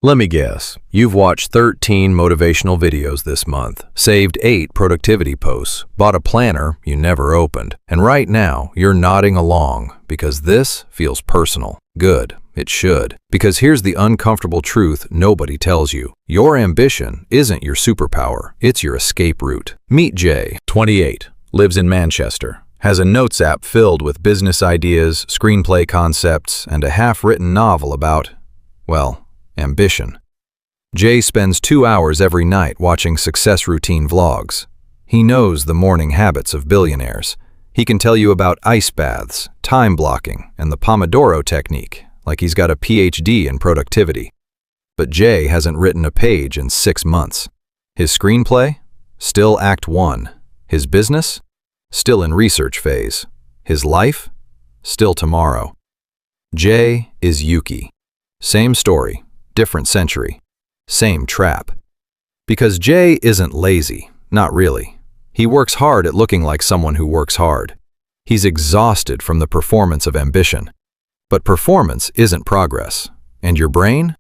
Let me guess, you've watched 13 motivational videos this month, saved 8 productivity posts, bought a planner you never opened, and right now you're nodding along because this feels personal. Good, it should. Because here's the uncomfortable truth nobody tells you. Your ambition isn't your superpower, it's your escape route. Meet Jay, 28, lives in Manchester, has a notes app filled with business ideas, screenplay concepts, and a half-written novel about, well, ambition. Jay spends 2 hours every night watching success routine vlogs. He knows the morning habits of billionaires. He can tell you about ice baths, time blocking, and the Pomodoro technique, like he's got a PhD in productivity. But Jay hasn't written a page in 6 months. His screenplay? Still Act 1. His business? Still in research phase. His life? Still tomorrow. Jay is Yuki. Same story. Different century. Same trap. Because Jay isn't lazy, not really. He works hard at looking like someone who works hard. He's exhausted from the performance of ambition. But performance isn't progress. And your brain?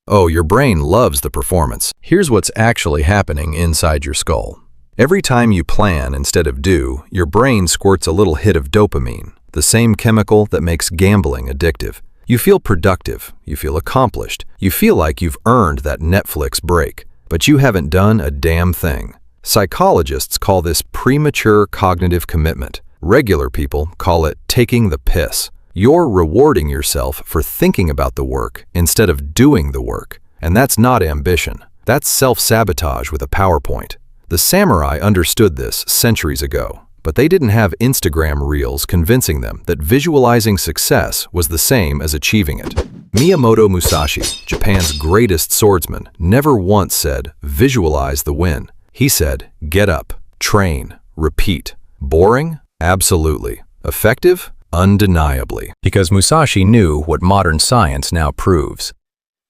Oh, your brain loves the performance. Here's what's actually happening inside your skull. Every time you plan instead of do, your brain squirts a little hit of dopamine, the same chemical that makes gambling addictive. You feel productive, you feel accomplished, you feel like you've earned that Netflix break, but you haven't done a damn thing. Psychologists call this premature cognitive commitment. Regular people call it taking the piss. You're rewarding yourself for thinking about the work instead of doing the work. And that's not ambition. That's self-sabotage with a PowerPoint. The samurai understood this centuries ago. But they didn't have Instagram reels convincing them that visualizing success was the same as achieving it. Miyamoto Musashi, Japan's greatest swordsman, never once said, "Visualize the win." He said, "Get up, train, repeat." Boring? Absolutely. Effective? Undeniably. Because Musashi knew what modern science now proves.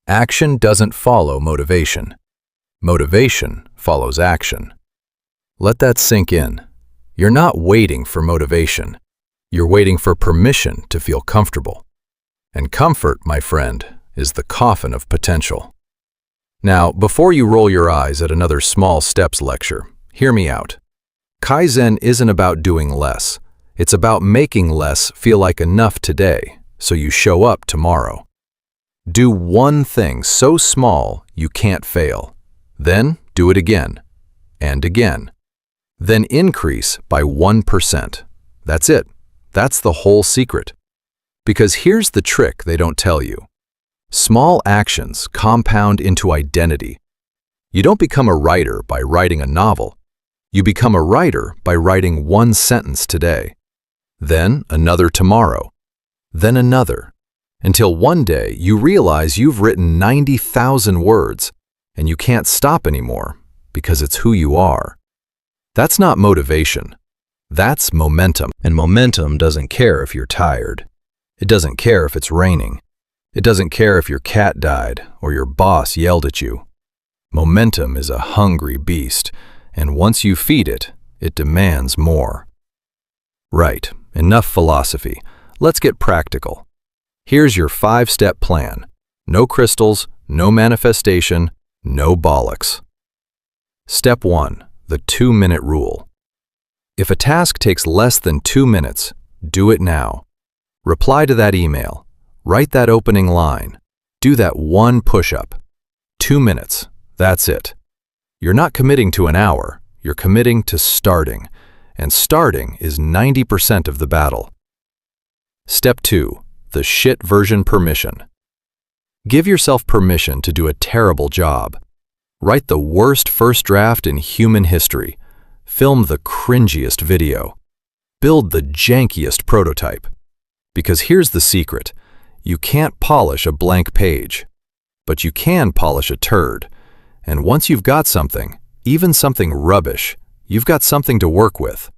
Action doesn't follow motivation. Motivation follows action. Let that sink in. You're not waiting for motivation. You're waiting for permission to feel comfortable. And comfort, my friend, is the coffin of potential. Now, before you roll your eyes at another small steps lecture, hear me out. Kaizen isn't about doing less. It's about making less feel like enough today, so you show up tomorrow. Do one thing so small you can't fail. Then do it again, and again. Then increase by 1%. That's it. That's the whole secret. Because here's the trick they don't tell you. Small actions compound into identity. You don't become a writer by writing a novel. You become a writer by writing one sentence today. Then another tomorrow. Then another. Until one day you realize you've written 90,000 words and you can't stop anymore because it's who you are. That's not motivation. That's momentum. And momentum doesn't care if you're tired. It doesn't care if it's raining. It doesn't care if your cat died or your boss yelled at you. Momentum is a hungry beast, and once you feed it, it demands more. Right, enough philosophy. Let's get practical. Here's your 5-step plan. No crystals, no manifestation, no bollocks. Step 1. The 2-minute rule. If a task takes less than 2 minutes, do it now. Reply to that email. Write that opening line. Do that one push-up. 2 minutes. That's it. You're not committing to an hour. You're committing to starting. And starting is 90% of the battle. Step 2. The shit version permission. Give yourself permission to do a terrible job. Write the worst first draft in human history. Film the cringiest video. Build the jankiest prototype. Because here's the secret. You can't polish a blank page. But you can polish a turd. And once you've got something, even something rubbish, you've got something to work with.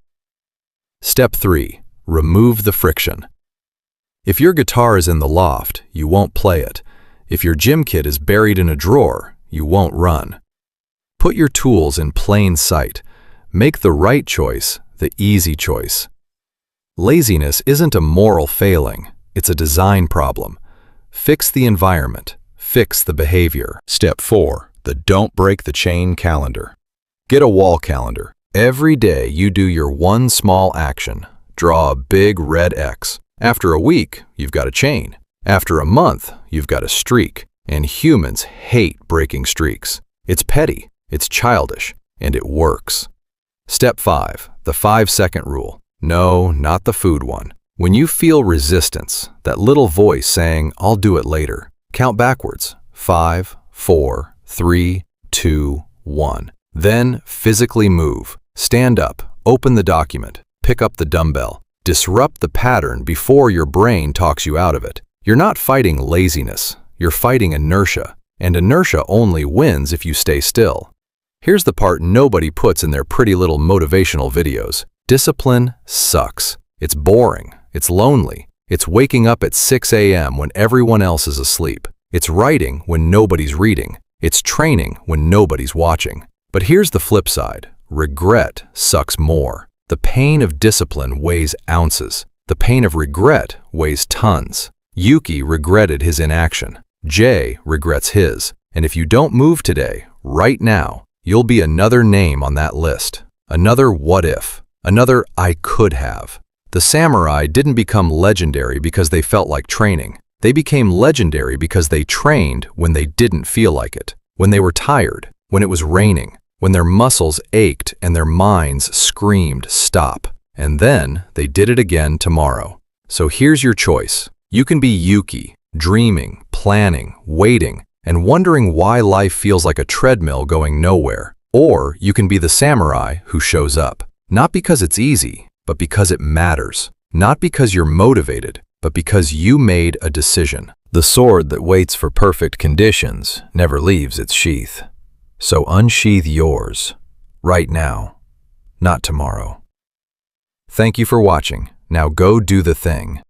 Step 3. Remove the friction. If your guitar is in the loft, you won't play it. If your gym kit is buried in a drawer, you won't run. Put your tools in plain sight. Make the right choice the easy choice. Laziness isn't a moral failing, it's a design problem. Fix the environment, fix the behavior. Step 4. The Don't Break the Chain calendar. Get a wall calendar. Every day you do your one small action. Draw a big red X. After a week, you've got a chain. After a month, you've got a streak. And humans hate breaking streaks. It's petty, it's childish, and it works. Step 5. The 5-second rule. No, not the food one. When you feel resistance, that little voice saying, "I'll do it later," count backwards. 5, 4, 3, 2, 1. Then physically move. Stand up, open the document, pick up the dumbbell. Disrupt the pattern before your brain talks you out of it. You're not fighting laziness, you're fighting inertia, and inertia only wins if you stay still. Here's the part nobody puts in their pretty little motivational videos. Discipline sucks. It's boring. It's lonely. It's waking up at 6 a.m. when everyone else is asleep. It's writing when nobody's reading. It's training when nobody's watching. But here's the flip side. Regret sucks more. The pain of discipline weighs ounces. The pain of regret weighs tons. Yuki regretted his inaction. Jay regrets his. And if you don't move today, right now, you'll be another name on that list. Another what if. Another I could have. The samurai didn't become legendary because they felt like training. They became legendary because they trained when they didn't feel like it. When they were tired. When it was raining. When their muscles ached and their minds screamed stop. And then they did it again tomorrow. So here's your choice. You can be Yuki, dreaming, planning, waiting, and wondering why life feels like a treadmill going nowhere. Or you can be the samurai who shows up. Not because it's easy, but because it matters. Not because you're motivated, but because you made a decision. The sword that waits for perfect conditions never leaves its sheath. So unsheath yours, right now, not tomorrow. Thank you for watching. Now go do the thing.